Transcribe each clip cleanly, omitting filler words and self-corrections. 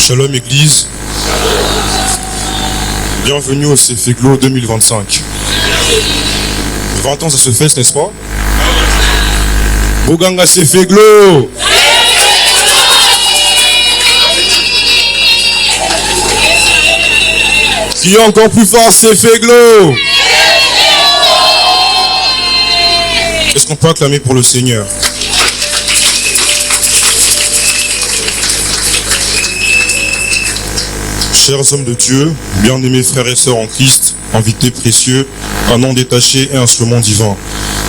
Shalom Église, bienvenue au Cefeglo 2025. 20 ans ça se fête, n'est-ce pas? Boganga Cefeglo. Qui est encore plus fort, Cefeglo. Est-ce qu'on peut acclamer pour le Seigneur? Chers hommes de Dieu, bien-aimés frères et sœurs en Christ, invités précieux, un nom détaché et instrument divin.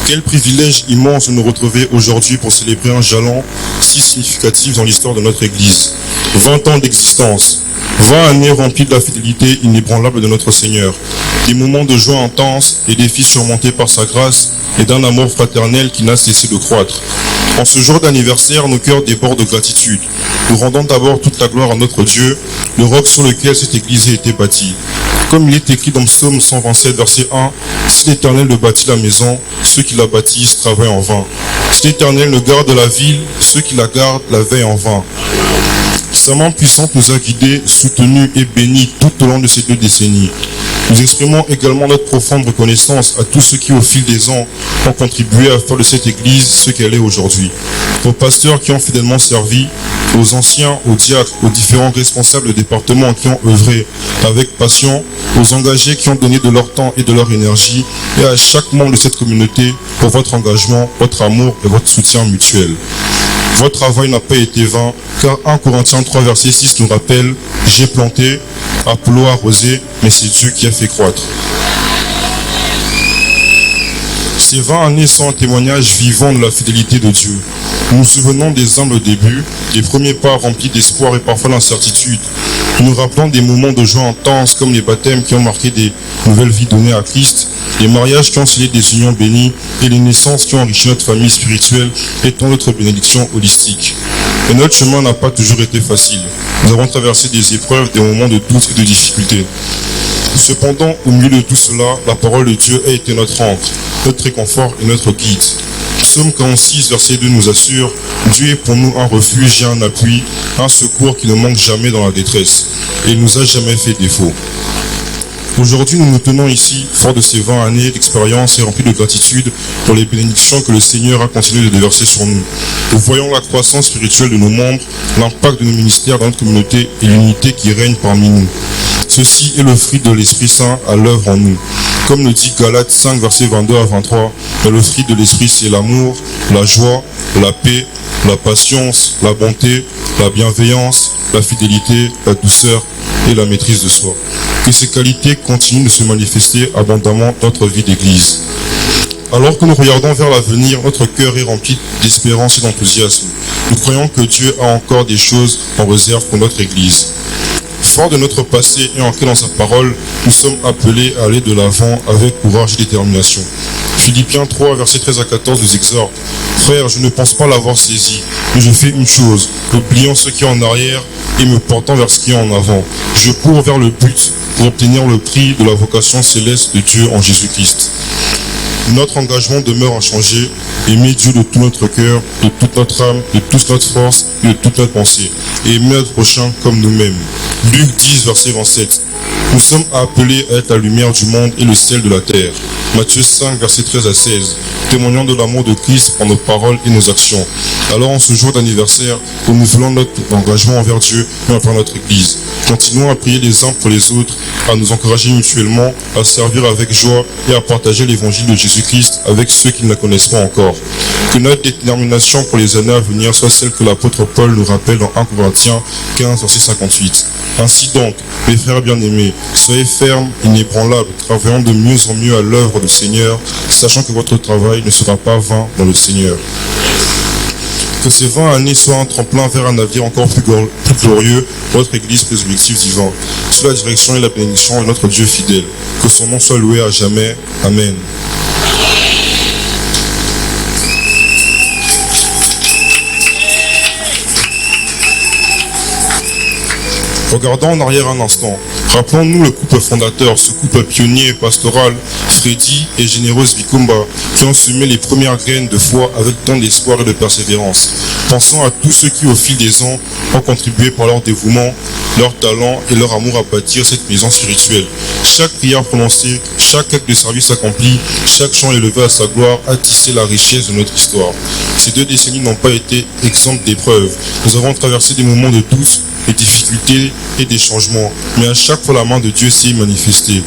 Quel privilège immense de nous retrouver aujourd'hui pour célébrer un jalon si significatif dans l'histoire de notre Église. 20 ans d'existence, 20 années remplies de la fidélité inébranlable de notre Seigneur. Des moments de joie intense, des défis surmontés par sa grâce et d'un amour fraternel qui n'a cessé de croître. En ce jour d'anniversaire, nos cœurs débordent de gratitude. Nous rendons d'abord toute la gloire à notre Dieu, le roc sur lequel cette Église a été bâtie. Comme il est écrit dans Psaume 127, verset 1, « Si l'Éternel ne bâtit la maison, ceux qui la bâtissent travaillent en vain. Si l'Éternel ne garde la ville, ceux qui la gardent la veillent en vain. » Sa main puissante nous a guidés, soutenus et bénis tout au long de ces 2 décennies. Nous exprimons également notre profonde reconnaissance à tous ceux qui, au fil des ans, ont contribué à faire de cette Église ce qu'elle est aujourd'hui. Aux pasteurs qui ont fidèlement servi, aux anciens, aux diacres, aux différents responsables de département qui ont œuvré avec passion, aux engagés qui ont donné de leur temps et de leur énergie, et à chaque membre de cette communauté pour votre engagement, votre amour et votre soutien mutuel. Votre travail n'a pas été vain, car 1 Corinthiens 3, verset 6 nous rappelle « J'ai planté, Apollo a arrosé, mais c'est Dieu qui a fait croître. » Ces 20 années sont un témoignage vivant de la fidélité de Dieu. Nous nous souvenons des humbles débuts, des premiers pas remplis d'espoir et parfois d'incertitude. Nous nous rappelons des moments de joie intenses comme les baptêmes qui ont marqué des nouvelles vies données à Christ, les mariages qui ont scellé des unions bénies et les naissances qui ont enrichi notre famille spirituelle et tant notre bénédiction holistique. Mais notre chemin n'a pas toujours été facile. Nous avons traversé des épreuves, des moments de doute et de difficulté. Cependant, au milieu de tout cela, la parole de Dieu a été notre ancre, notre réconfort et notre guide. Psaume 46, verset 2 nous assure « Dieu est pour nous un refuge et un appui, un secours qui ne manque jamais dans la détresse, et il nous a jamais fait défaut. » Aujourd'hui, nous nous tenons ici, forts de ces 20 années d'expérience et remplis de gratitude pour les bénédictions que le Seigneur a continué de déverser sur nous. Nous voyons la croissance spirituelle de nos membres, l'impact de nos ministères dans notre communauté et l'unité qui règne parmi nous. Ceci est le fruit de l'Esprit Saint à l'œuvre en nous. Comme le dit Galates 5, versets 22 à 23, mais le fruit de l'Esprit, c'est l'amour, la joie, la paix, la patience, la bonté, la bienveillance, la fidélité, la douceur et la maîtrise de soi. Que ces qualités continuent de se manifester abondamment dans notre vie d'Église. Alors que nous regardons vers l'avenir, notre cœur est rempli d'espérance et d'enthousiasme. Nous croyons que Dieu a encore des choses en réserve pour notre Église. Fort de notre passé et ancré dans sa parole, nous sommes appelés à aller de l'avant avec courage et détermination. Philippiens 3, versets 13 à 14 nous exhorte. « Frères, je ne pense pas l'avoir saisi, mais je fais une chose, oubliant ce qui est en arrière et me portant vers ce qui est en avant. Je cours vers le but pour obtenir le prix de la vocation céleste de Dieu en Jésus-Christ. » Notre engagement demeure inchangé, aimer Dieu de tout notre cœur, de toute notre âme, de toute notre force et de toute notre pensée, et aimer notre prochain comme nous-mêmes. Luc 10, verset 27. Nous sommes appelés à être la lumière du monde et le sel de la terre. Matthieu 5, verset 13 à 16. Témoignant de l'amour de Christ par nos paroles et nos actions. Alors en ce jour d'anniversaire, renouvelons notre engagement envers Dieu et envers notre Église. Continuons à prier les uns pour les autres, à nous encourager mutuellement, à servir avec joie et à partager l'évangile de Jésus-Christ avec ceux qui ne la connaissent pas encore. Que notre détermination pour les années à venir soit celle que l'apôtre Paul nous rappelle dans 1 Corinthiens 15, verset 58. Ainsi donc, mes frères bien-aimés, soyez fermes, inébranlables, travaillant de mieux en mieux à l'œuvre du Seigneur, sachant que votre travail ne sera pas vain dans le Seigneur. Que ces 20 années soient un tremplin vers un avenir encore plus glorieux pour notre Église Résurrective Vivant, sous la direction et la bénédiction de notre Dieu fidèle. Que son nom soit loué à jamais. Amen. Regardons en arrière un instant. Rappelons-nous le couple fondateur, ce couple pionnier et pastoral, Freddy et généreuse Bikumba, qui ont semé les premières graines de foi avec tant d'espoir et de persévérance. Pensons à tous ceux qui, au fil des ans, ont contribué par leur dévouement, leur talent et leur amour à bâtir cette maison spirituelle. Chaque prière prononcée, chaque acte de service accompli, chaque chant élevé à sa gloire a tissé la richesse de notre histoire. Ces 2 décennies n'ont pas été exemptes d'épreuves. Nous avons traversé des moments de doute, des difficultés et des changements, mais à chaque fois la main de Dieu s'est manifestée,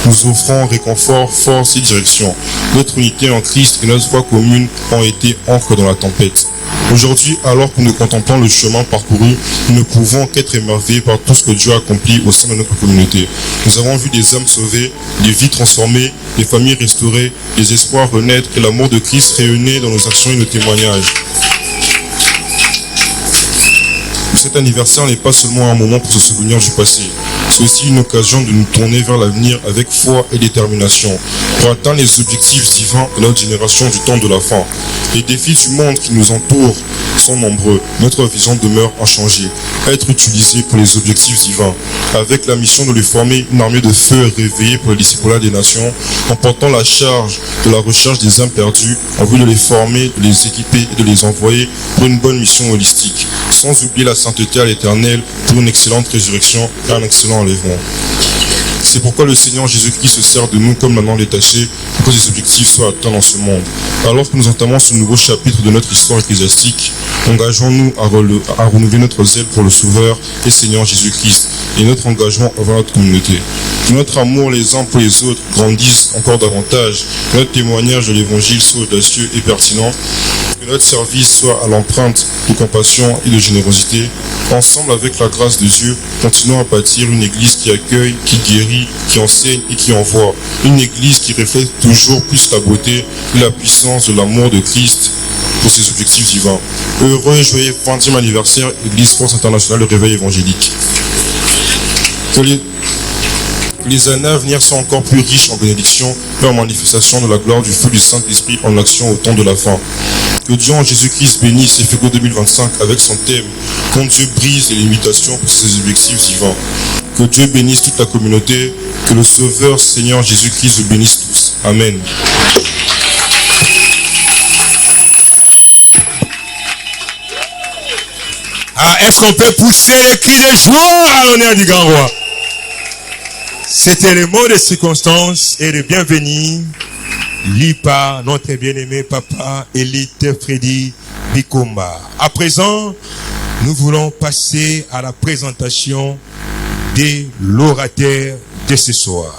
nous offrant réconfort, force et direction. Notre unité en Christ et notre foi commune ont été ancres dans la tempête. Aujourd'hui, alors que nous contemplons le chemin parcouru, nous ne pouvons qu'être émerveillés par tout ce que Dieu a accompli au sein de notre communauté. Nous avons vu des âmes sauvées, des vies transformées, des familles restaurées, des espoirs renaître et l'amour de Christ rayonner dans nos actions et nos témoignages. Cet anniversaire n'est pas seulement un moment pour se souvenir du passé, c'est aussi une occasion de nous tourner vers l'avenir avec foi et détermination pour atteindre les objectifs divins de notre génération du temps de la fin. Les défis du monde qui nous entourent sont nombreux. Notre vision demeure inchangée, être utilisée pour les objectifs divins, avec la mission de lui former une armée de feu réveillée pour le discipulat des nations, en portant la charge de la recherche des âmes perdues, en vue de les former, de les équiper et de les envoyer pour une bonne mission holistique, sans oublier la sainteté à l'éternel pour une excellente résurrection et un excellent enlèvement. C'est pourquoi le Seigneur Jésus-Christ se sert de nous comme la main détachée pour que ces objectifs soient atteints dans ce monde. Alors que nous entamons ce nouveau chapitre de notre histoire ecclésiastique, engageons-nous à renouveler notre zèle pour le Sauveur et Seigneur Jésus-Christ et notre engagement envers notre communauté. Que notre amour les uns pour les autres grandisse encore davantage, que notre témoignage de l'Évangile soit audacieux et pertinent, que notre service soit à l'empreinte de compassion et de générosité. Ensemble, avec la grâce de Dieu, continuons à bâtir une église qui accueille, qui guérit, qui enseigne et qui envoie. Une église qui reflète toujours plus la beauté et la puissance de l'amour de Christ pour ses objectifs divins. Heureux et joyeux 20e anniversaire, Église Force Internationale de Réveil Évangélique. Que les années à venir soient encore plus riches en bénédictions et en manifestations de la gloire du feu du Saint-Esprit en action au temps de la fin. Que Dieu en Jésus-Christ bénisse FEGO 2025 avec son thème « Quand Dieu brise les limitations pour ses objectifs divins ». Que Dieu bénisse toute la communauté, que le Sauveur Seigneur Jésus-Christ vous bénisse tous. Amen. Est-ce qu'on peut pousser les cris de joie à l'honneur du grand roi? C'était les mots de circonstance et de bienvenue lis par notre bien-aimé papa Élite Freddy Bikomba. À présent, nous voulons passer à la présentation des l'orateur de ce soir.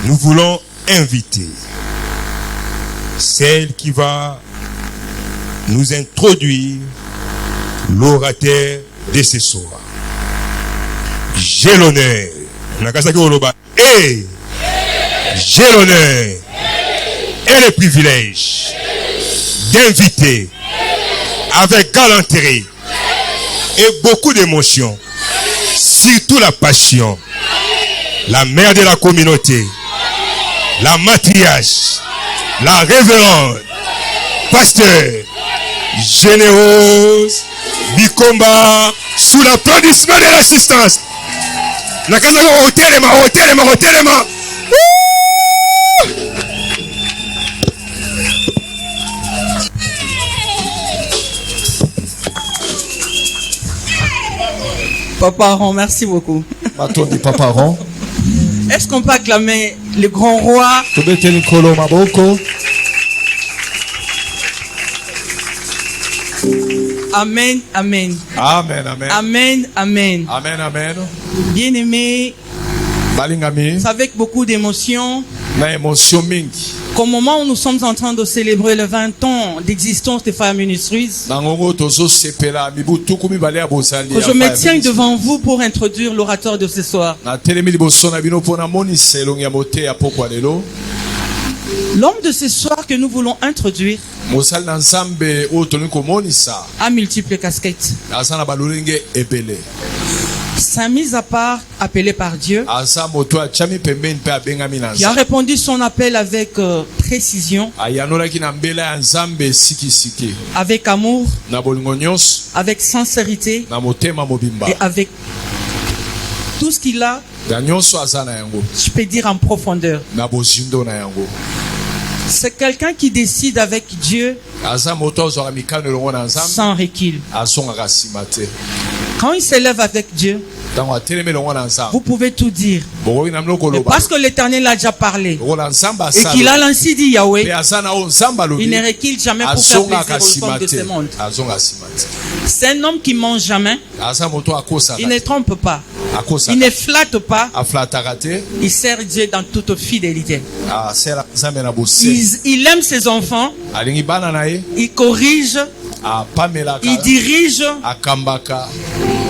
Nous voulons inviter celle qui va nous introduire l'orateur de ce soir. J'ai l'honneur, et j'ai l'honneur et le privilège d'inviter avec galanterie et beaucoup d'émotion, surtout la passion, la mère de la communauté, la matriarche, la révérende, pasteur, généreuse, Bikomba, sous l'applaudissement de l'assistance. La casa de Hotelema. Papa Ron, merci beaucoup. Papa Ron. Est-ce qu'on peut acclamer le grand roi? Amen, amen. Amen, amen. Amen, amen. Amen, amen. Bien-aimé, Balingami. c'est avec beaucoup d'émotion Na émotion mingi. qu'au moment où nous sommes en train de célébrer les 20 ans d'existence des Fire Ministries, Nangongo tozo sepela mibu tukumi bale abosali. que je me tiens devant vous pour introduire l'orateur de ce soir. Na telemi liboso na bino pona moni selongi ya mote ya pokwa lelo. L'homme de ce soir que nous voulons introduire Mosali na nzambe o toni ko monisa. a multiples casquettes. Asa na balolenge ebele. Sa mise à part, appelé par Dieu, Asa moto a chami pembeni pe abengami na qui a nzambe. répondu son appel avec précision, Ayanolaki na mbela ya nzambe siki avec amour, na bolingo nyonso avec sincérité na motema mobimba. et avec tout ce qu'il a, Na nyonso aza na yango je peux dire en profondeur. na bozindo na yango. C'est quelqu'un qui décide avec Dieu Aza moto azwaka mikano elongo na nzambe sans recul. azongaka nsima te. Quand il s'élève avec Dieu, ntango atelemi elongo na nzambe vous pouvez tout dire. bokoki na bino Mais koloba parce que l'Éternel a déjà parlé lokola nzambe et qu'il a ainsi dit Yahweh, mpe aza na oyo nzambe il alobi ne recule jamais pour faire azongaka plaisir aux nsima hommes de te ce monde. azonga nsima te C'est un homme qui mange jamais, aza moto akosaka il ne trompe pas, il akosaka ne flatte pas, aflataka te il sert Dieu dans toute fidélité. asala nzambe na bosembo Il aime ses enfants, alingi bana na ye il corrige, apamelaka il dirige. akambaka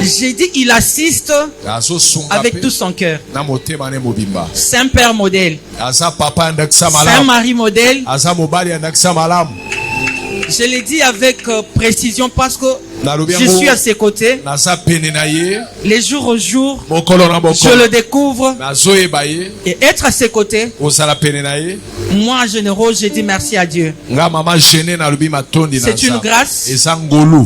J'ai dit, il assiste azosunga avec mpe tout son cœur. na motema ne mobimba Saint Père modèle, aza papa andakisa Saint malamu Marie modèle. aza mobali andakisa malamu Je l'ai dit avec précision parce que nalobi je suis à ses côtés. naza pene na ye Les jours au jour, mokolo na je mokolo le découvre. nazoyeba ye Et être à ses côtés, ozala pene na ye moi, en général, je dis merci à Dieu. nga mama gene nalobi matondi na C'est une nzambe grâce. eza ngolu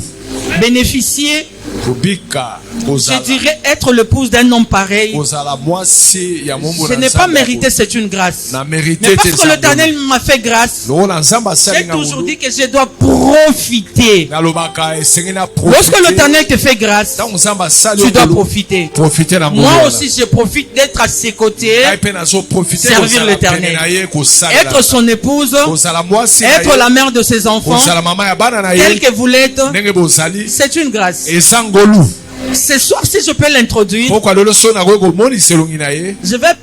Bénéficier, kobika je kozala dirais être l'épouse d'un homme pareil. kozala mwasi ya mombo Je na n'ai pas nzambe mérité, c'est une grâce. na mérité Mais parce te que l'Éternel m'a fait grâce, lokola nzambe asali j'ai nga toujours ngolu dit que je dois profiter. nalobaka esengi na Lorsque profite l'Éternel te fait grâce, ntango nzambe asali tu dois ngolu profiter. profite na ngolu Moi wana. aussi, je profite d'être à ses côtés, ngai mpe nazoprofite Servir kozala l'Éternel. pene na ye kosalela être son épouse, kozala mwasi na être ye la mère de ses enfants, kozala mama ya bana na tel ye que vous l'êtes. ndenge bozali C'est une grâce. eza ngolu Ce soir, si je peux l'introduire, pokwa lelo so nakoki komonisa elongi na ye je vais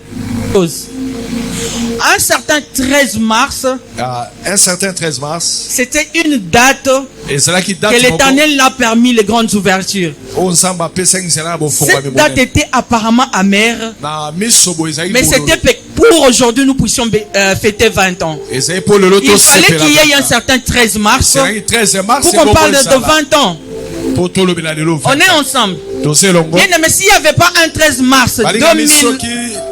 chose. Un certain 13 mars, un certain 13 mars c'était une date ezalaki que date moko l'Éternel a permis les grandes ouvertures. oyo nzambe apesaki nzela na bofongwami Cette date monene était apparemment amère, na miso boye ezalaki mais c'était pour aujourd'hui nous puissions fêter 20 ans. ezali mpo lelo Il fallait qu'il y ait un tosepela certain 13 mars ezalaki 13 mars pour qu'on parle de 20 ans. mpo tolobela lelo On est ensemble. toza elongo Bien, mais s'il n'y avait pas un 13 mars balingami soki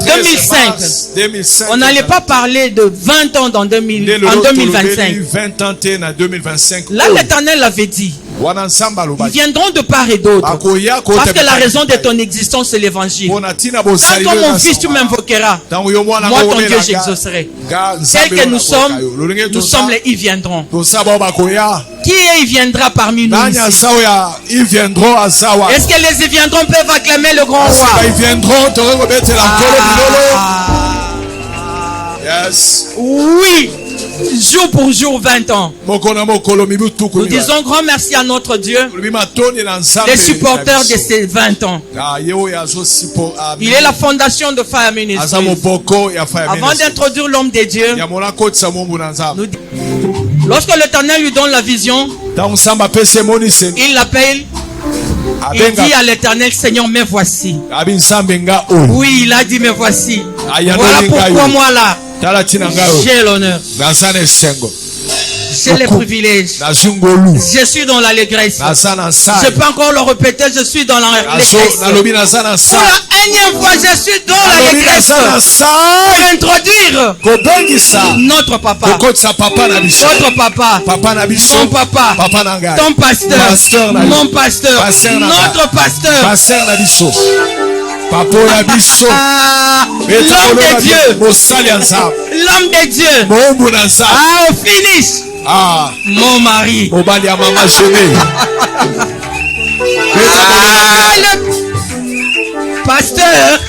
2005, 2005 on n'allait pas parler de 20 ans en nde lelo 2025. tolobeli 20 ans te na 2025 Là, l'Éternel avait dit, wana nzambe ils alobaki viendront de part et d'autre. bakoya Parce que la raison de ton existence, c'est l'évangile. mpo na ntina Quand bozali toi, mon fils, tu m'invoqueras. ntango yo mwana Moi, ton ngobelaka, Dieu, j'exaucerai. nga Tel nzambe que oyo nous nakoka sommes, yo. Lolenge nous toza- sommes les ils viendront. toza bao bakoya Qui est il viendra parmi nous nani ici? aza oyo ils viendront aza wa Est-ce que les ils viendront peuvent acclamer le grand Parce roi? que ils viendront tokoki kobetela nkolo bilolo Ah, yes oui, jour pour jour, 20 ans. moko na mokolo mibu tuku Nous disons grand merci à notre Dieu, olobi matondi na nzambe les supporters na de biso. ces 20 ans. Ah, ye oyo azosipo Il est la fondation de Fire aza Ministries. moboko ya Fire Avant Ministry. d'introduire l'homme de Dieu, ya mona kotisa mombu na nzambe nous lorsque l'Éternel lui donne la vision, ntango nzambe apesi emoniseli il l'appelle, il abenga dit à l'Éternel, Seigneur, me voici. abi nzambe nga oyo Oui, il a dit, me voici. Ayano Voilà Lingayo. pourquoi moi là, tala ntina ngai oyo j'ai l'honneur, naza na esengo j'ai les privilèges. nazwi ngolu Je suis dans l'allégresse. naza na Je sai peux encore le répéter, je suis dans l'allégresse. nalobi naza na Pour sai la énième fois, je suis dans nalobi l'allégresse. naza na sai Pour introduire kobengisa notre papa, kokotisa papa na biso votre papa, papa na biso mon papa, papa na ngai ton pasteur, Pasteur na mon biso. pasteur, Pasteur na notre pasteur. paster na biso papa oyo ya biso Ah, Beta l'homme koloba de Dieu, mosali ya nzambe l'homme de Dieu. mombu na nzambe Ah, au finish, mon mari. mobali ya mama gene Ah, le pasteur,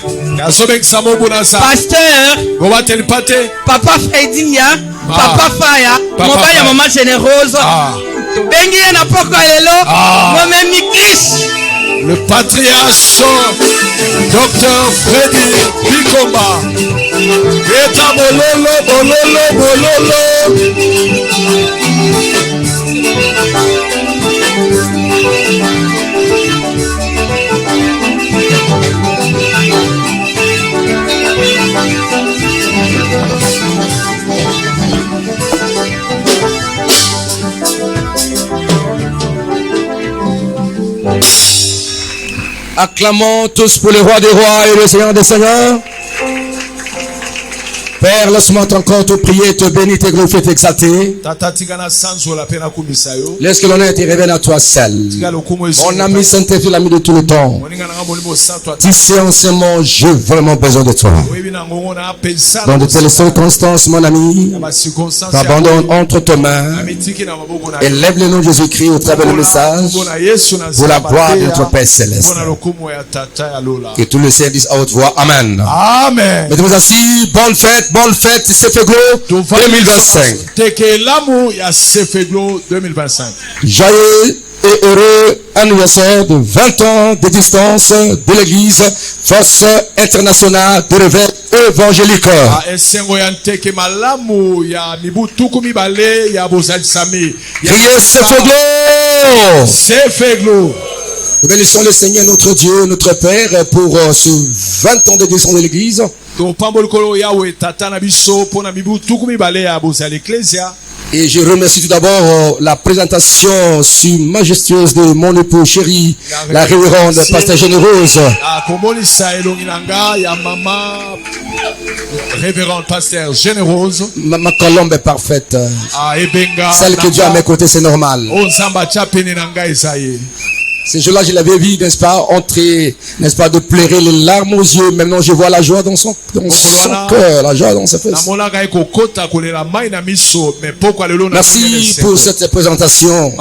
azobengisa mombu na nzambe pasteur, bobateli pa te papa Fredinia, papa Faya, Papa mobali ya Faya. mama généreuse. Bengi ye na poko lelo, momemi Chris. le patriarche Dr Freddy Bikomba eta bololo bololo bololo Acclamons tous pour le roi des rois et le seigneur des seigneurs. Père, laisse-moi encore te prier, te bénir, te glorifier, t'exalter. Laisse que l'honneur te révèle à toi seul. Mon ami Saint-Esprit, l'ami de tout le temps. Tu sais en ce moment, j'ai vraiment besoin de toi. Dans de telles circonstances, mon ami, t'abandonne entre tes mains et lève le nom de Jésus-Christ au travers du message pour la gloire de notre Père Céleste. Que tout le ciel dise à haute voix, Amen. Amen. Mettez-vous assis, bonne fête, Sefeglo 2025. Joyeux et heureux anniversaire de 20 ans d'existence de l'église Force internationale de réveil évangélique. Criez Sefeglo. Nous bénissons le Seigneur notre Dieu, notre Père pour ce 20 ans d'existence de l'église. Et je remercie tout d'abord la présentation si majestueuse de mon époux chéri, la révérende pasteur Généreuse. Révérende pasteur Généreuse. Ma colombe est parfaite. Celle que Dieu a à mes côtés, c'est normal. Ces jours-là, je l'avais vu, n'est-ce pas, entrer, n'est-ce pas, de pleurer les larmes aux yeux. Maintenant, je vois la joie dans son cœur, la joie dans ses fesses. Merci pour cette présentation.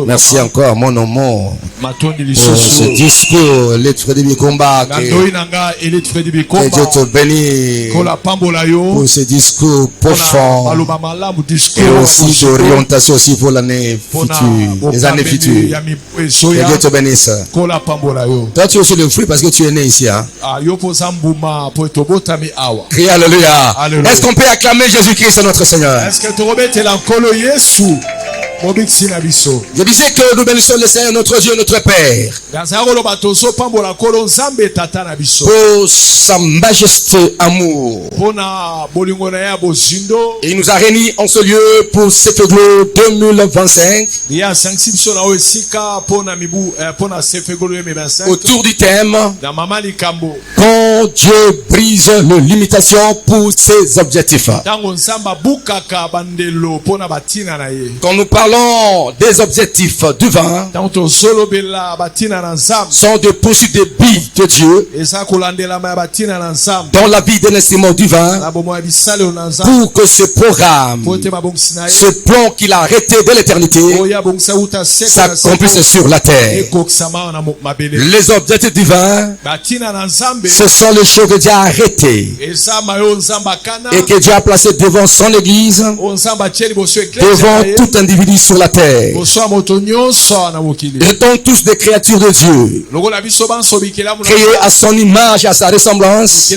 Merci encore, mon amour, pour ce discours, Frédéric Combat. Que Dieu te bénisse pour ce discours profond et aussi d'orientation aussi pour l'année future, les années futures. Que Dieu te bénisse. Toi, tu es aussi le fruit parce que tu es né ici. Hein? Crie Alléluia. Est-ce qu'on peut acclamer Jésus-Christ, notre Seigneur? Je disais que nous bénissons le Seigneur, notre Dieu, notre Père, pour sa majesté amour. Et il nous a réunis en ce lieu pour cette gloire 2025. Autour du thème, quand Dieu brise les limitations pour ses objectifs. Quand nous parlons des objectifs divins, sont de poursuivre des buts de Dieu dans la vie d'un instrument divin pour que ce programme, ce plan qu'il a arrêté de l'éternité s'accomplisse sur la terre. Les objectifs divins, ce sont les choses que Dieu a arrêtées et que Dieu a placé devant son église, devant tout individu sur la terre. Nous sommes tous des créatures de Dieu, créés à son image et à sa ressemblance,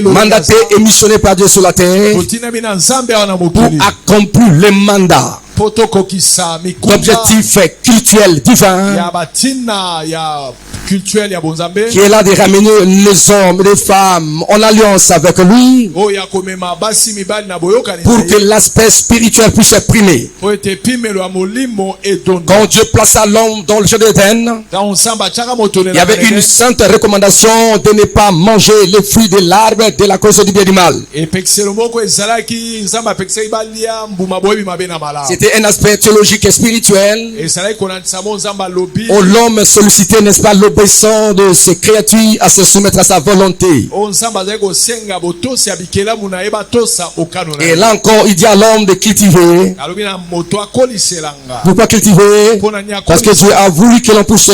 mandatés et missionnés par Dieu sur la terre pour accomplir le mandat d'objectifs cultuels divins qui est là de ramener les hommes et les femmes en alliance avec lui pour que l'aspect spirituel puisse s'exprimer. Quand Dieu plaça l'homme dans le jardin d'Éden, il y avait une sainte recommandation de ne pas manger les fruits de l'arbre de la cause du bien et du mal. C'était un aspect théologique et spirituel où l'homme sollicitait, n'est-ce pas, l'obéissance de ses créatures à se soumettre à sa volonté. Et là encore, il dit à l'homme de cultiver. Pourquoi cultiver? Parce que Dieu a voulu que l'on puisse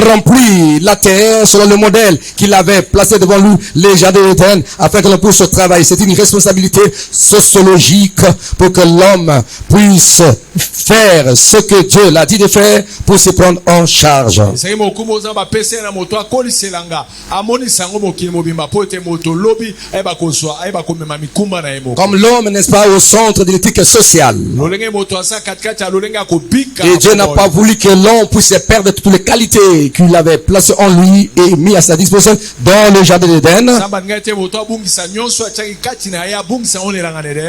remplir la terre selon le modèle qu'il avait placé devant lui, les jardins d'Éden, afin que l'on puisse travailler. C'est une responsabilité sociologique pour que l'homme puisse faire ce que Dieu l'a dit de faire pour se prendre en charge. Comme l'homme, n'est-ce pas, au centre de l'éthique sociale. Et Dieu n'a pas voulu que l'homme puisse perdre toutes les qualités qu'il avait placées en lui et mis à sa disposition dans le jardin d'Éden.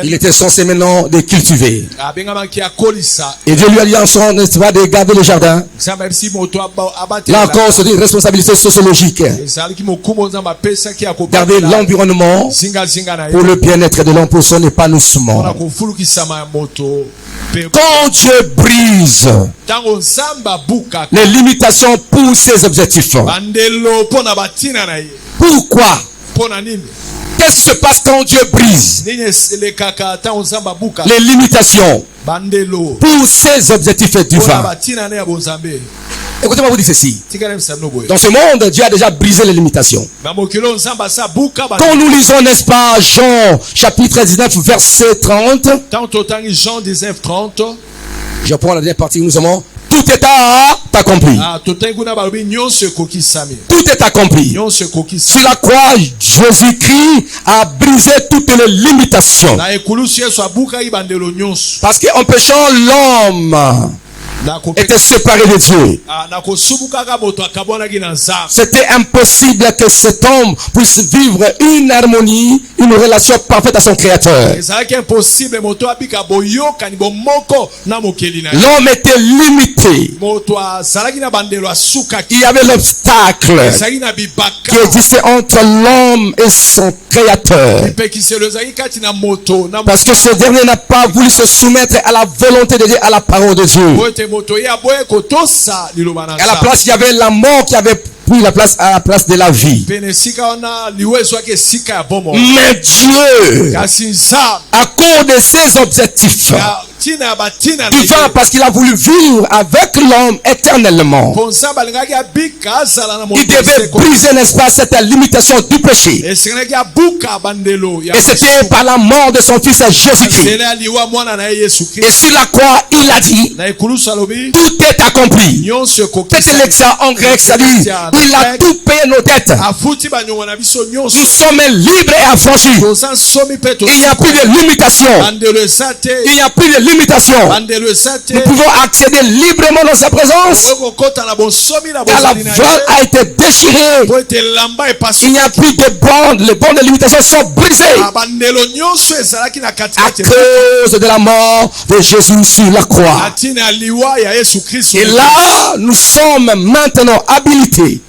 Il était censé maintenant de cultiver. Et Dieu lui a dit en son histoire de garder le jardin. Là encore, c'est une responsabilité sociologique. Garder l'environnement pour le bien-être de l'homme, pour son épanouissement. Quand Dieu brise les limitations pour ses objectifs, pourquoi? Qu'est-ce qui se passe quand Dieu brise les limitations pour ses objectifs divins? Écoutez-moi vous dire ceci. Dans ce monde, Dieu a déjà brisé les limitations. Quand nous lisons, n'est-ce pas, Jean chapitre 19 verset 30. Je prends la dernière partie où nous avons. Tout est accompli. Tout est accompli. Sur la croix, Jésus-Christ a brisé toutes les limitations. Parce qu'en péchant, l'homme était séparé de Dieu. C'était impossible que cet homme puisse vivre une harmonie, une relation parfaite à son créateur. L'homme était limité. Il y avait l'obstacle qui existait entre l'homme et son créateur. Parce que ce dernier n'a pas voulu se soumettre à la volonté de Dieu, à la parole de Dieu. À la place, il y avait la mort qui avait pris la place à la place de la vie. Mais Dieu, à cause de ses objectifs divin, parce qu'il a voulu vivre avec l'homme éternellement, il devait briser, n'est-ce pas, cette limitation du péché. Et c'était par la mort de son fils Jésus-Christ. Et sur la croix, il a dit, tout est accompli. C'est l'exemple en grec, ça dit, il a tout payé nos dettes. Nous sommes libres et affranchis. Il n'y a plus de limitation. Il n'y a plus de limitation. Nous pouvons accéder librement dans sa présence. Car la voile a été déchirée. Il n'y a plus de bandes. Les bandes de limitation sont brisées. À cause de la mort de Jésus sur la croix. Et là, nous sommes maintenant habilités,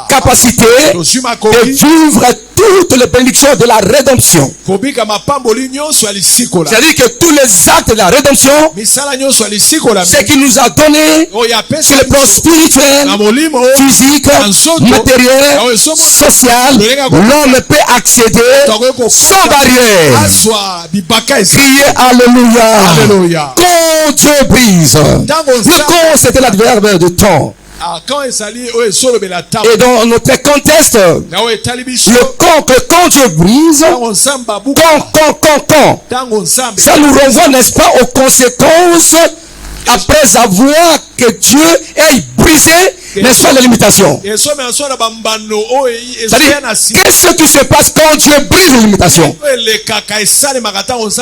capacité de vivre toutes les bénédictions de la rédemption. C'est-à-dire que tous les actes de la rédemption, ce qu'il nous a donné sur le plan spirituel, physique, matériel, social, l'homme peut accéder sans barrière. Criez Alléluia. Quand Dieu brise, le quand c'était l'adverbe de temps. Et dans notre contexte, le quand Dieu brise, quand, ça nous renvoie, n'est-ce pas, aux conséquences après avoir que Dieu ait brisé, n'est-ce pas, les limitations. C'est-à-dire, qu'est-ce qui se passe quand Dieu brise les limitations?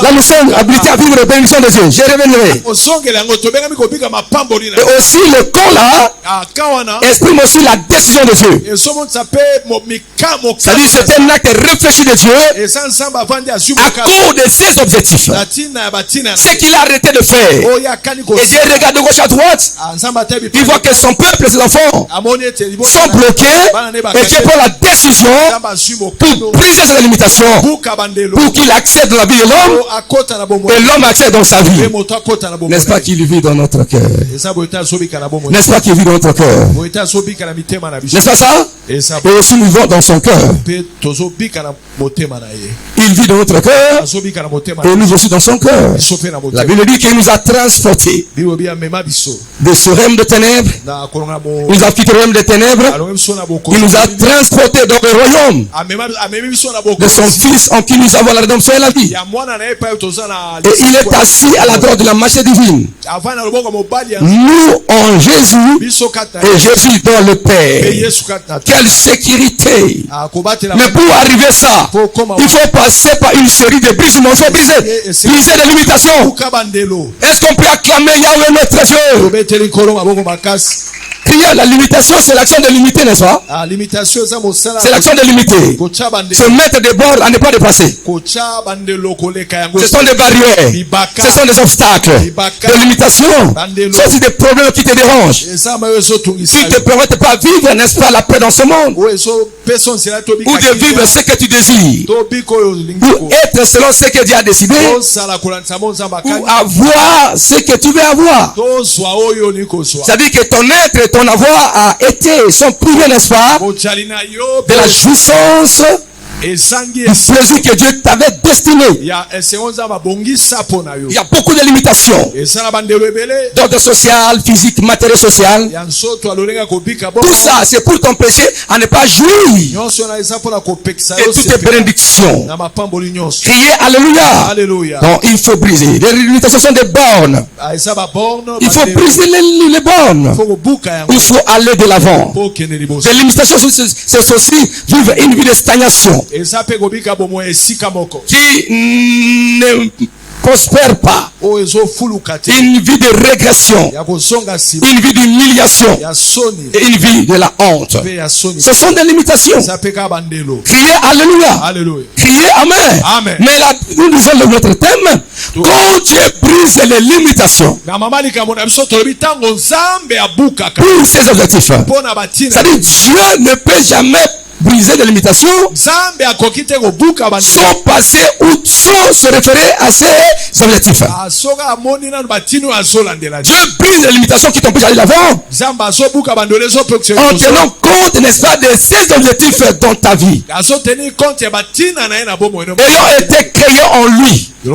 Là, nous sommes habilités à vivre les bénédictions de Dieu. Je reviendrai. Et aussi, le quand là exprime aussi la décision de Dieu. C'est-à-dire, c'est un acte réfléchi de Dieu à cause de ses objectifs. Ce qu'il a arrêté de faire. Et Dieu regarde de gauche à droite. Il voit que son peuple et ses enfants sont bloqués. Et Dieu prend la décision pour briser ces limitations, pour qu'il accède dans la vie de l'homme et l'homme accède dans sa vie. N'est-ce pas qu'il vit dans notre cœur? N'est-ce pas qu'il vit dans notre cœur? N'est-ce pas ça? Et aussi nous vivons dans son cœur. Il vit dans notre cœur et nous aussi dans son cœur. La Bible dit qu'il nous a transportés de ce règne de ténèbres. Il nous a quitté le règne de ténèbres. Il nous a transportés dans le royaume de son fils en qui nous avons la rédemption et la vie. Et il est assis à la droite de la majesté divine. Nous en Jésus et Jésus dans le Père. Quelle sécurité! Mais pour arriver à ça, il faut passer par une série de brisements. Il faut briser les limitations. Est-ce qu'on peut acclamer Yahweh notre Dieu? crier la limitation, c'est l'action de limiter, n'est-ce pas? C'est l'action de limiter. Se mettre des bords à ne pas dépasser. Ce sont des barrières. Ce sont des obstacles. Des limitations. Ce sont des problèmes qui te dérangent. Qui ne te permettent pas de vivre, n'est-ce pas, la paix dans ce monde. Ou de vivre ce que tu désires. Ou être selon ce que Dieu a décidé. Ou avoir ce que tu veux avoir. C'est-à-dire que ton être et ton avoir a été, sont privés, n'est-ce pas, de la jouissance, du plaisir que Dieu t'avait destiné. Il y a beaucoup de limitations. D'ordre social, physique, matériel, social. Tout ça, c'est pour t'empêcher à ne pas jouir de toutes tes bénédictions. Criez Alléluia. Donc il faut briser. Les limitations sont des bornes. Il faut briser les bornes. Il faut aller de l'avant. Les limitations, c'est aussi vivre une vie de stagnation. Qui ne prospère pas. Une vie de régression. Une vie d'humiliation. Et une vie de la honte. Ce sont des limitations. Criez Alléluia. Criez Amen. Mais là, nous disons notre thème. Quand Dieu brise les limitations pour ses objectifs. C'est-à-dire Dieu ne peut jamais briser des limitations sans passer ou sans se référer à ses objectifs. Dieu brise les limitations qui t'empêchent d'aller l'avant en tenant compte, n'est-ce pas, de ses objectifs dans ta vie, ayant été créé en lui dès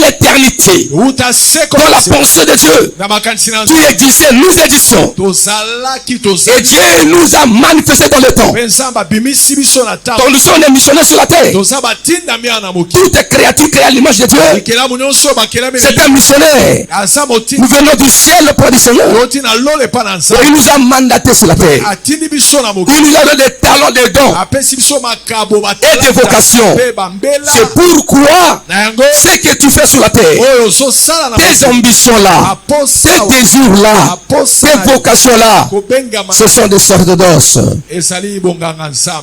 l'éternité dans la pensée de Dieu. Tu existais, nous existons, et Dieu nous a manifesté dans le temps. Donc nous sommes des missionnaires sur la terre. Toute créature créée à l'image de Dieu, c'est un missionnaire. Nous venons du ciel pour du Seigneur. Il nous a mandatés sur la terre. Il nous a donné des talents, des dons et des vocations. C'est pourquoi ce que tu fais sur la terre, tes ambitions-là, tes désirs-là, tes vocations-là, ce sont des sortes d'os.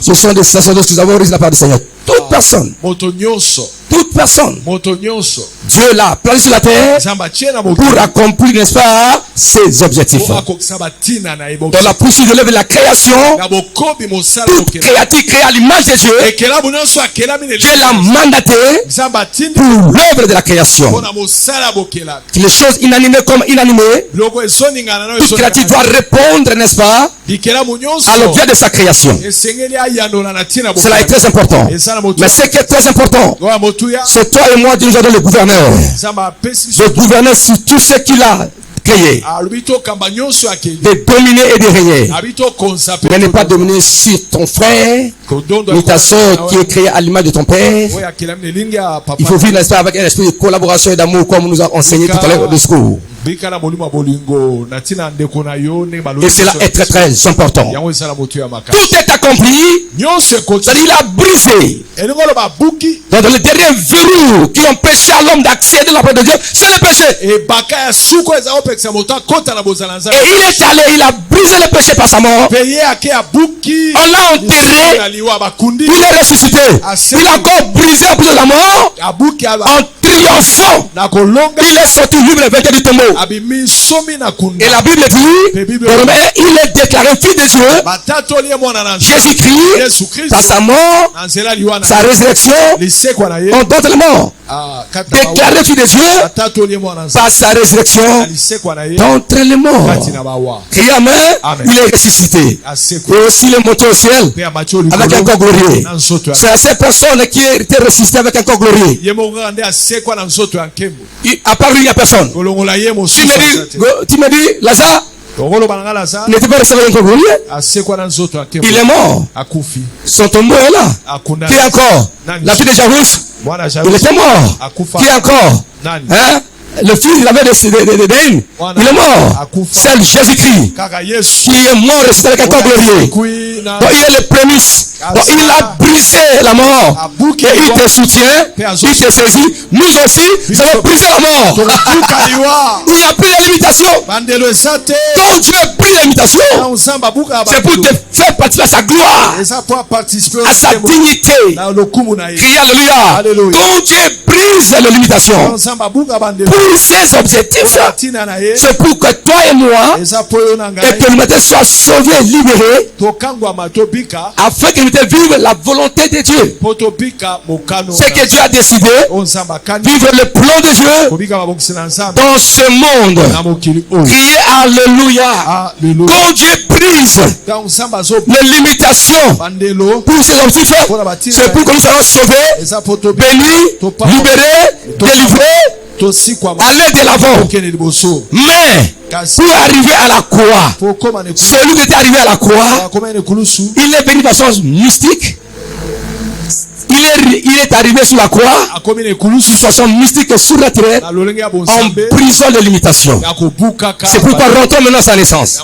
Ce sont des sacerdotes qui avons reçu la part du Seigneur. Toute personne, Dieu l'a placé sur la terre pour accomplir, n'est-ce pas, ses objectifs. Dans la poursuite de l'œuvre de la création, toute créature créée à l'image de Dieu, Dieu l'a mandaté pour l'œuvre de la création. Les choses inanimées comme inanimées, toute créature doit répondre, n'est-ce pas, à l'objet de sa création. Cela est très important. Mais ce qui est très important, c'est toi et moi, Dieu nous a donné le gouverneur. Le gouverneur sur tout ce qu'il a créé. De dominer et de régner. Mais ne pas dominer sur ton frère, ni ta soeur qui est créée à l'image de ton père. Il faut vivre, n'est-ce pas, avec un esprit de collaboration et d'amour comme nous a enseigné tout à l'heure au discours. Et cela est très très important. Tout est accompli. C'est-à-dire il a brisé. Donc les derniers verrous qui ont empêché à l'homme d'accéder à la parole de Dieu, c'est le péché. Et il est allé, il a brisé le péché par sa mort. On l'a enterré. Il est ressuscité. Il a encore brisé à cause de la mort. En triomphant, il est sorti libre et vainqueur du tombeau. Et la Bible dit, désormais, il est déclaré fils de Dieu. Jésus-Christ, par sa mort, sa résurrection, on donne le mort. Déclaré fils de Dieu, par sa résurrection, d'entre les morts. Criez Amen, il est ressuscité. Et aussi il est monté au ciel avec un corps glorieux. C'est à ces personnes qui étaient ressuscitées avec un corps glorieux. À part lui, il n'y a personne. Tu me dis, Lazare n'était pas resté avec un corps glorieux. Il est mort. Son tombeau est là. Qui est encore? La fille de Jairus, il était mort. Qui est encore? Hein? Le fils, il avait des dents. Il est mort. C'est Jésus-Christ qui est mort ressuscité avec un corps glorieux. Donc il est le prémisse Donc il a brisé la mort. Et il te soutient, il te saisit. Nous aussi, nous allons briser la mort. Il n'y a plus de limitation. Quand Dieu brise la limitation, c'est pour te faire participer à sa gloire, à sa dignité. Criez Alléluia. Quand Dieu brise les limitations pour ses objectifs, c'est pour que toi et moi et que l'humanité soit sauvée, libérée, afin que nous vive la volonté de Dieu. C'est que Dieu a décidé, vivre le plan de Dieu dans ce monde. Criez Alléluia. Quand Dieu brise les limitations pour ses objectifs, c'est pour que nous soyons sauvés, bénis, libérés, délivrés, aller de l'avant. Mais pour arriver à la croix, celui qui était arrivé à la croix, il est venu de façon mystique. Il est arrivé sur la croix de façon mystique et surnaturelle en brisant les limitations. C'est pourquoi rentrons maintenant à sa naissance.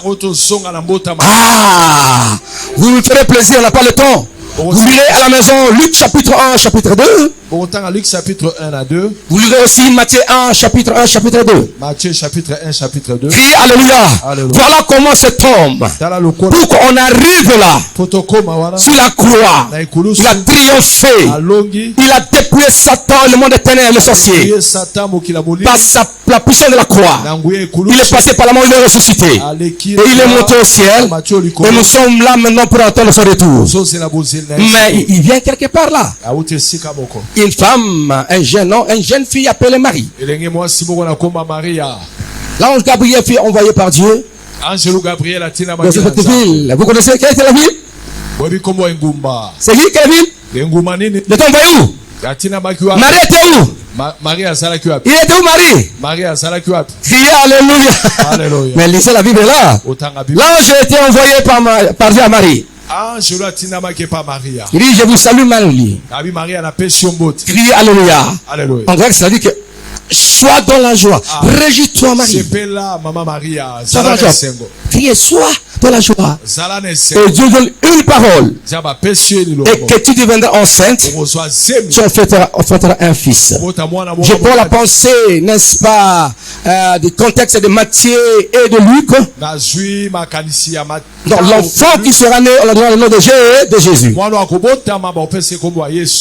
Ah, vous me ferez plaisir, on n'a pas le temps. Vous lirez à la maison Luc chapitre 1, chapitre 2. Luc chapitre 1 à 2. Vous lirez aussi Matthieu 1, chapitre 1, chapitre 2. Matthieu chapitre 1, chapitre 2. Criez Alléluia. Voilà comment cet homme, pour qu'on arrive là, sur la croix, il a triomphé. Il a dépouillé Satan, le monde des ténèbres, le sorcier. Par la puissance de la croix. Il est passé par la mort, il est ressuscité. Et il est monté au ciel. Et nous sommes là maintenant pour attendre son retour. Mais il vient quelque part là. Une femme, une jeune fille appelée Marie. L'ange Gabriel fut envoyé par Dieu dans cette ville. Vous connaissez quelle était la ville? C'est qui quelle ville? Il est envoyé où? Marie était où? Il était où Marie? Criez Alléluia. Mais lisez la Bible là. L'ange a été envoyé par Dieu à Marie. Il dit, je vous salue Marie. Criez Alléluia. En grec, ça dit que sois dans la joie. Régis-toi Marie. Sois dans la joie. Criez, sois dans la joie. Et Dieu donne une parole. Et que tu deviendras enceinte, tu enfanteras un fils. Je prends la pensée, n'est-ce pas, du contexte de Matthieu et de Luc. Donc l'enfant qui sera né, on a donné le nom de Jésus.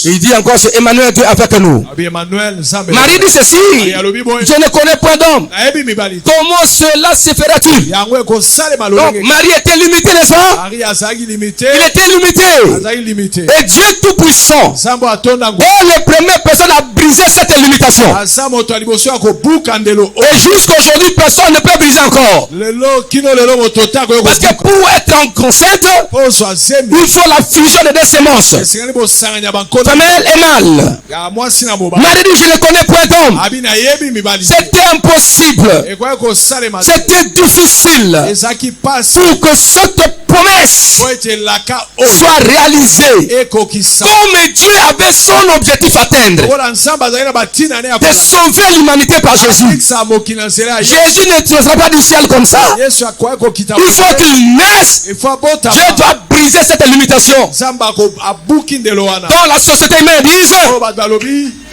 Il dit encore, c'est Emmanuel, Dieu avec nous. Marie dit ceci, je ne connais point d'homme. Comment cela se fera-t-il? Donc Marie était limitée, n'est-ce pas? Il était limité. Et Dieu Tout-Puissant, le première personne a brisé cette limitation. Et jusqu'aujourd'hui, personne ne peut briser encore. Parce que pour être enceinte, il faut la fusion des deux semences, femelle et mâle. Marie dit, je ne connais point d'homme. C'était impossible. C'était difficile pour que cette promesse soit réalisée. Comme Dieu avait son objectif à atteindre, de sauver l'humanité par Jésus. Jésus ne sera pas du ciel comme ça. Il faut qu'il naisse. Dieu doit briser cette limitation. Dans la société humaine, disent,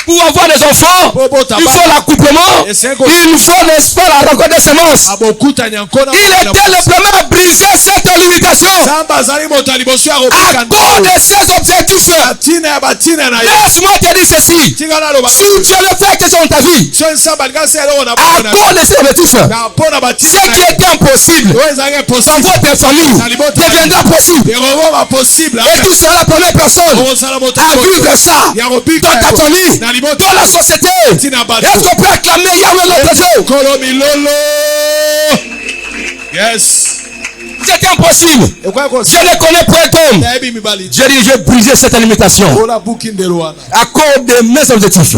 pour avoir des enfants, il faut l'accouplement. Il faut, n'est-ce pas, la rencontre des semences. Il était le premier à briser cette limitation. À cause de ses objectifs. Laisse-moi te dire ceci. Si tu veux faire quelque chose dans ta vie, à cause de ses objectifs, ce qui était impossible dans votre famille deviendra possible. Et tu seras la première personne à vivre ça dans ta famille, dans la société. Est-ce qu'on peut acclamer Yahweh notre Dieu? Yes. C'est impossible. Je ne connais point d'homme. J'ai dit, j'ai brisé cette limitation à cause de mes objectifs.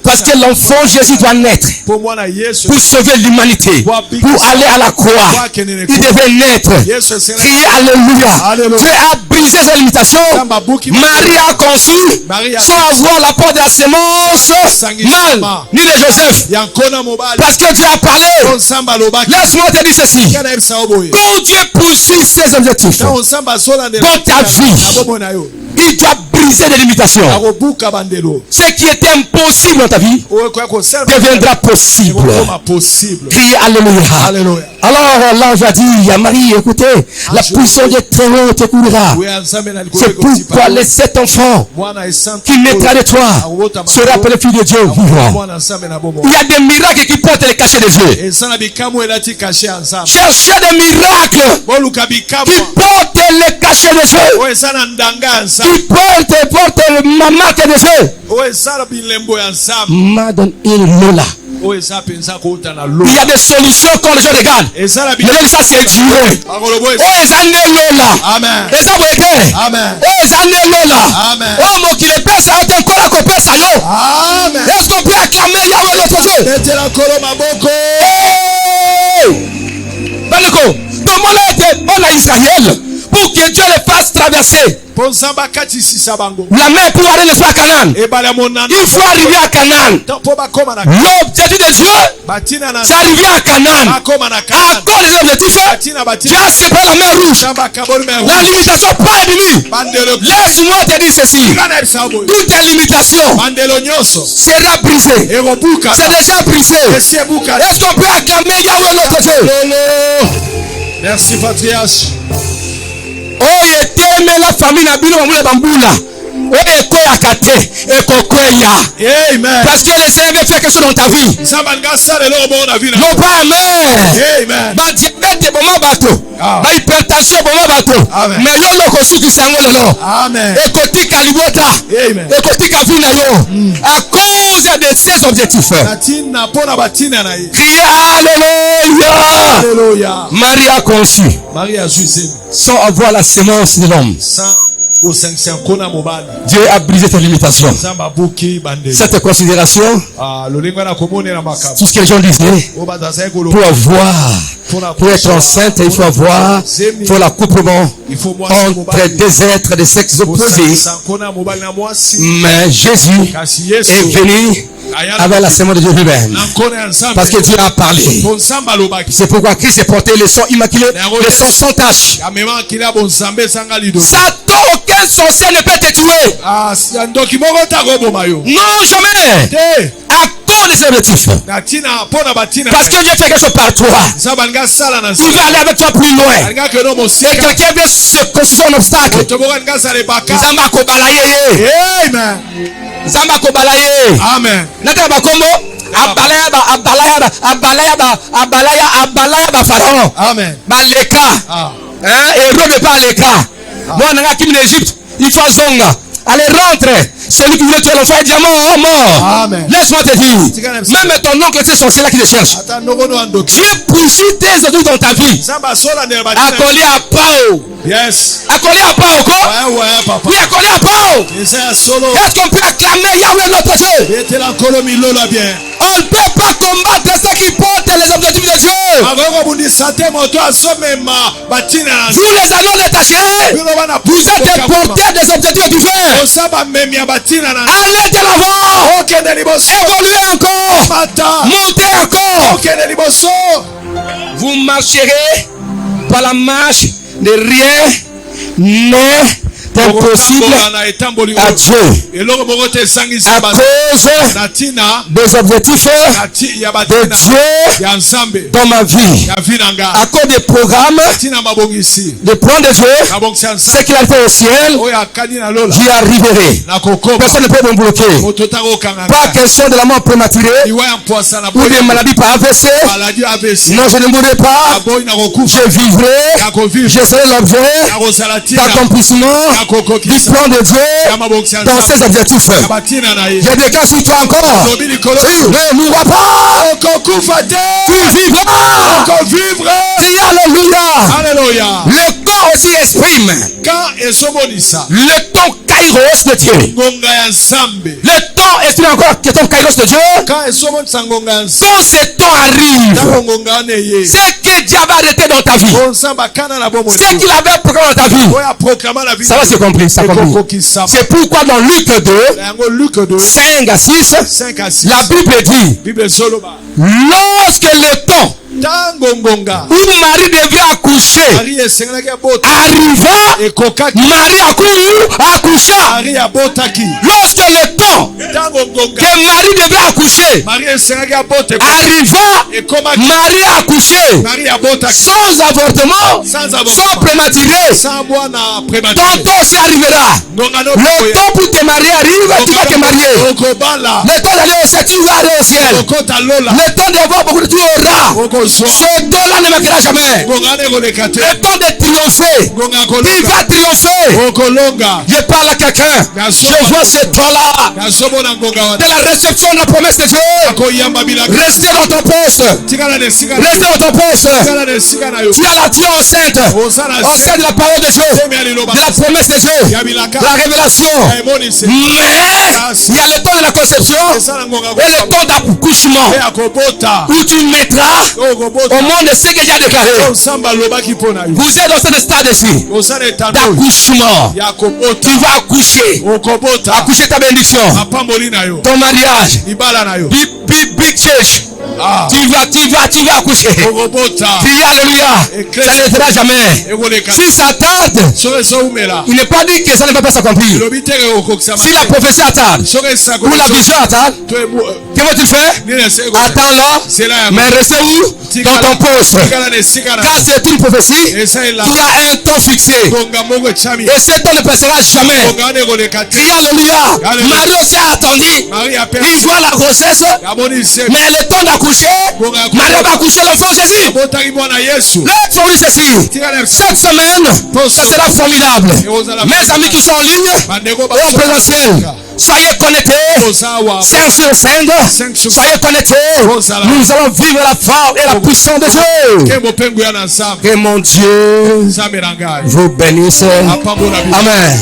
Parce que l'enfant Jésus doit naître pour sauver l'humanité, pour aller à la croix. Il devait naître. Criez Alléluia. Dieu a brisé ces limitations. Marie a conçu sans avoir l'apport de la sémence mâle, ni de Joseph. Parce que Dieu a parlé. Laisse-moi te dire ceci. Quand Dieu poursuit ses objectifs dans ta vie, il doit briser les limitations. Ce qui était impossible dans ta vie deviendra possible. Criez Alléluia. Alors l'ange a dit à Marie, écoutez, la puissance de très haut te couvrira. C'est pourquoi les 7 enfants qui naîtra de toi sera appelé fils de Dieu vivant. Il y a des miracles qui portent les cachets des yeux. Cherchez des miracles qui portent les cachets des yeux. Qui portent ma marque des yeux. M'a donné une Lola. Il y a des solutions quand les gens regardent. Mais ça c'est Dieu. Oh, ils ont Lola. Amen. Et ça vous êtes. Amen. Oh, ils ont Lola. Amen. Oh, mon qui les pèse, ça a encore la copère, ça yo. Amen. Est-ce qu'on peut acclamer Yahweh notre Dieu? Baloko, demande à Israël pour que Dieu les fasse traverser la mer pour aller à Canaan. Il faut arriver à Canaan. L'objectif de Dieu, c'est arriver à Canaan. À cause des objectifs, Dieu a séparé la mer rouge. La limitation pas ennemie. Laisse-moi te dire ceci. Toute limitation sera brisée. C'est déjà brisé. Est-ce qu'on peut acclamer Yahweh notre Dieu? Merci patriarche. Oh, yeteme la famille na bino bamule bambula. Oh, ekoya kate, ekokweya. Amen. Parce que le Seigneur veut faire quelque chose dans ta vie. Non pas amen. Amen. Ba diabète boma bato. Ba hypertension boma bato. Mais yo loko suki sango lelo. Amen. Ekotika libota. Amen. Ekotika vina yo. À cause de ses objectifs. Criez Alléluia. Alléluia. Marie a conçu. Marie a joué sans avoir la sémence de l'homme. Dieu a brisé tes limitations. Cette considération, tout ce que les gens disaient, pour être enceinte, il faut l'accouplement entre des êtres de sexe opposé. Mais Jésus est venu avec la sémence de Dieu lui-même. Parce que Dieu a parlé. C'est pourquoi Christ est porté le sang immaculé, le sang sans tache. Satan, aucun sorcier ne peut te tuer. Non, jamais. À cause des objectifs. Parce que Dieu fait quelque chose par toi. Il va aller avec toi plus loin. Et quelqu'un vient se construire un obstacle. Amen. Abalaya ba pharaon. Amen. Baleka. Héros ne pas l'écart. Moi, on a qui en Égypte. Il faut zonga. Allez, rentre. Celui qui voulait tuer l'enfant est diamant, oh mort. Amen. Laisse-moi te dire. Même ton oncle, c'est sorcier là qui te cherche. Dieu poursuit tes objectifs dans ta vie. Accolé à Pao. Yes. Accolé à Pao, quoi? Ouais, papa. Oui, accolé à Pao. Est-ce qu'on peut acclamer Yahweh notre Dieu? On ne peut pas combattre ceux qui portent les objectifs de Dieu. Vous les anneaux détachés, vous êtes porteurs des objectifs du feu. Allez de l'avant. Évoluez encore. Montez encore. Vous marcherez par la marche de rien n'est impossible à Dieu. À cause des objectifs de Dieu dans ma vie. À cause des programmes, des plans de Dieu, ce qu'il a fait au ciel, j'y arriverai. Personne ne peut me bloquer. Pas question de la mort prématurée ou des maladies par AVC. Non, je ne mourrai pas. Je vivrai. Je serai l'objet d'accomplissement du plan de Dieu dans ses objectifs. Il y a des cas sur toi encore. Ne mourra pas. Tu vivras. Dis Alléluia. Alléluia. Le corps prophétie exprime le temps kairos de Dieu. Le temps exprime encore le temps kairos de Dieu. Quand ce temps arrive, ce que Dieu avait arrêté dans ta vie, ce qu'il avait proclamé dans ta vie, ça va se compris, ça compris. C'est pourquoi dans Luc 2, 5 à 6, la Bible dit, lorsque le temps où Marie devait accoucher arriva, Marie accoucha. Lorsque le temps que Marie devait accoucher arriva, Marie accouchait sans avortement, sans prématuré. Ton temps aussi arrivera. Le temps pour te marier arrive, tu vas te marier. Le temps d'aller au ciel, tu vas aller au ciel. Le temps d'avoir beaucoup de tu auras. Ce temps-là ne manquera jamais. Le temps de triompher, tu vas triompher. Je parle à quelqu'un. Je vois ce temps-là de la réception de la promesse de Dieu. Restez dans ton poste. Restez dans ton poste. Tu es enceinte de la parole de Dieu, de la promesse de Dieu, de la révélation. Mais il y a le temps de la conception et le temps d'accouchement où tu mettras au monde ce que j'ai déclaré. Vous êtes dans ce stade-ci d'accouchement. Tu vas accoucher. Accoucher ta bénédiction. Ton mariage. Big church. Tu vas accoucher. Crie alléluia. Ça n'arrêtera jamais. Si ça tarde, il n'est pas dit que ça ne va pas s'accomplir. Si la prophétie attarde ou la vision attarde, que vas-tu faire? Attends-là. Mais restez où? Dans ton poste. Car c'est une prophétie qui a un temps fixé. Et ce temps ne passera jamais. Crie alléluia. Marie aussi a attendu. Il voit la grossesse. Mais le temps d'accoucher, Marie va accoucher l'enfant Jésus. Laisse-moi vous dire ceci. Cette semaine, ça sera formidable. Mes amis qui sont en ligne et en présentiel, soyez connectés. 5 sur 5. Soyez connectés. Nous allons vivre la force et la puissance de Dieu. Que mon Dieu vous bénisse. Amen.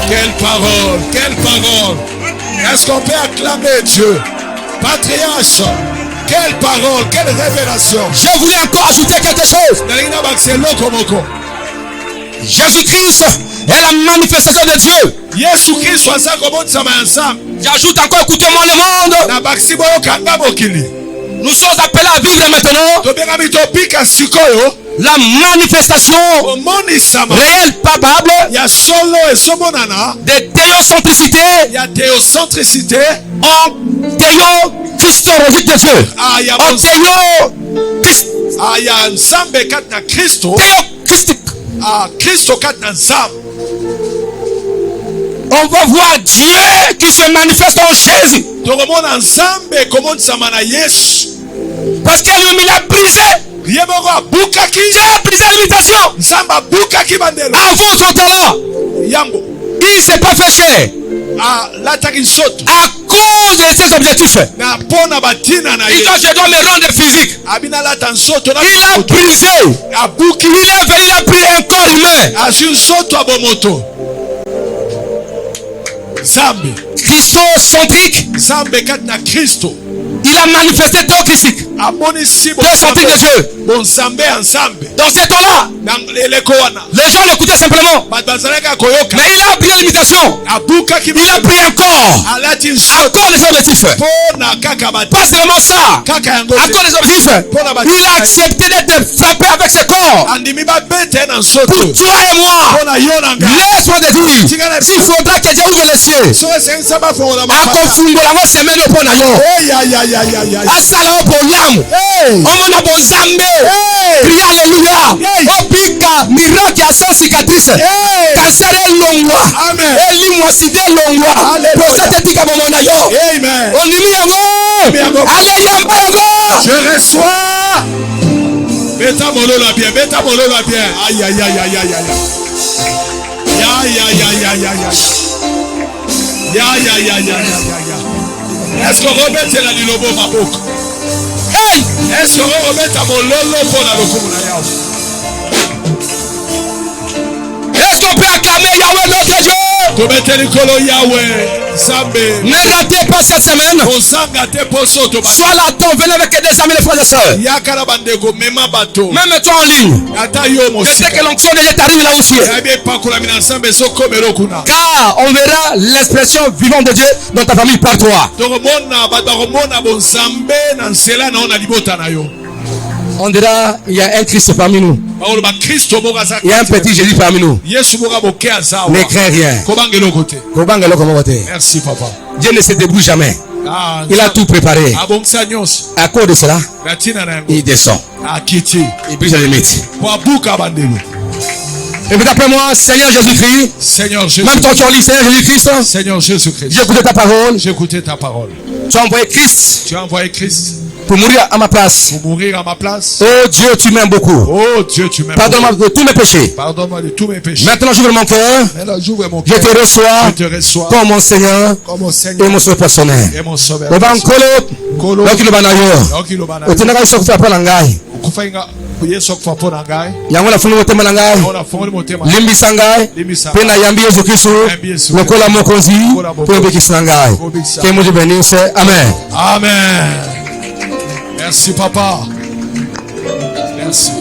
Quelle parole, quelle parole. Est-ce qu'on peut acclamer Dieu? Patriarche, quelle parole, quelle révélation. Je voulais encore ajouter quelque chose. Jésus-Christ est la manifestation de Dieu. J'ajoute encore, écoutez-moi le monde. Nous sommes appelés à vivre maintenant la manifestation réelle, palpable de théocentricité en théo-christologique de Dieu. En on va voir Dieu qui se manifeste en Jésus. Parce qu'il a brisé. Dieu a brisé l'imitation. Avant son talent, il ne s'est pas fait cher. À cause de ses objectifs. Il doit, je dois me rendre physique. Il a brisé. Il est venu, il a pris un corps humain. Christocentrique. Il a manifesté théocristique. Théocentrique de Dieu. Dans ce temps-là, les gens l'écoutaient simplement. Mais il a pris l'imitation. Il a pris un corps. À cause des objectifs. Pas seulement ça. À cause des objectifs. Il a accepté d'être frappé avec ce corps. Pour toi et moi. Laisse-moi te dire. S'il faudra que Dieu ouvre les cieux. Akofungola semaine au ponayo. Asala au polam. Omona bonzambe. Crie alléluia. Obika miracle à sans cicatrice. Cancer longwa. Elimwa sida longwa. Prostate tika bomona yo. Amen. Onimi yango. Alléluia yango. Je reçois. Beta molola bien. Beta molola bien. Aïe aïe aïe aïe aïe aïe. Aïe aïe aïe aïe aïe. Est-ce qu'on remet la lilobo maboko? Hey! Est-ce qu'on remet à mon lolo pour la locomotion? Acclamez Yahweh notre Dieu. Ne ratez pas cette semaine. Sois là, venez avec des amis, les frères et sœurs. Même toi en ligne. Je sais que l'onction de Dieu t'arrive là aussi. Car on verra l'expression vivante de Dieu dans ta famille par toi. On dira, il y a un Christ parmi nous. Il y a un petit Jésus parmi nous. Ne crains rien. Merci papa. Dieu ne se débrouille jamais. Il a tout préparé. À cause de cela, il descend. Il brise les limites. Et puis après moi, Seigneur Jésus-Christ. Même toi qui en lis, Seigneur Jésus-Christ. J'ai écouté ta parole. Tu as envoyé Christ. Pour mourir à ma place. Oh Dieu, tu m'aimes beaucoup. Pardonne-moi de tous mes péchés. Maintenant, j'ouvre mon cœur. Je te reçois comme mon Seigneur et mon sauveur personnel. Yango la funu motema na ngai limbisa ngai pe na yambi Yesu Kristo lokola mokonzi pe bekisa ngai que Dieu bénisse. Amen. Amen. Merci papa. Merci.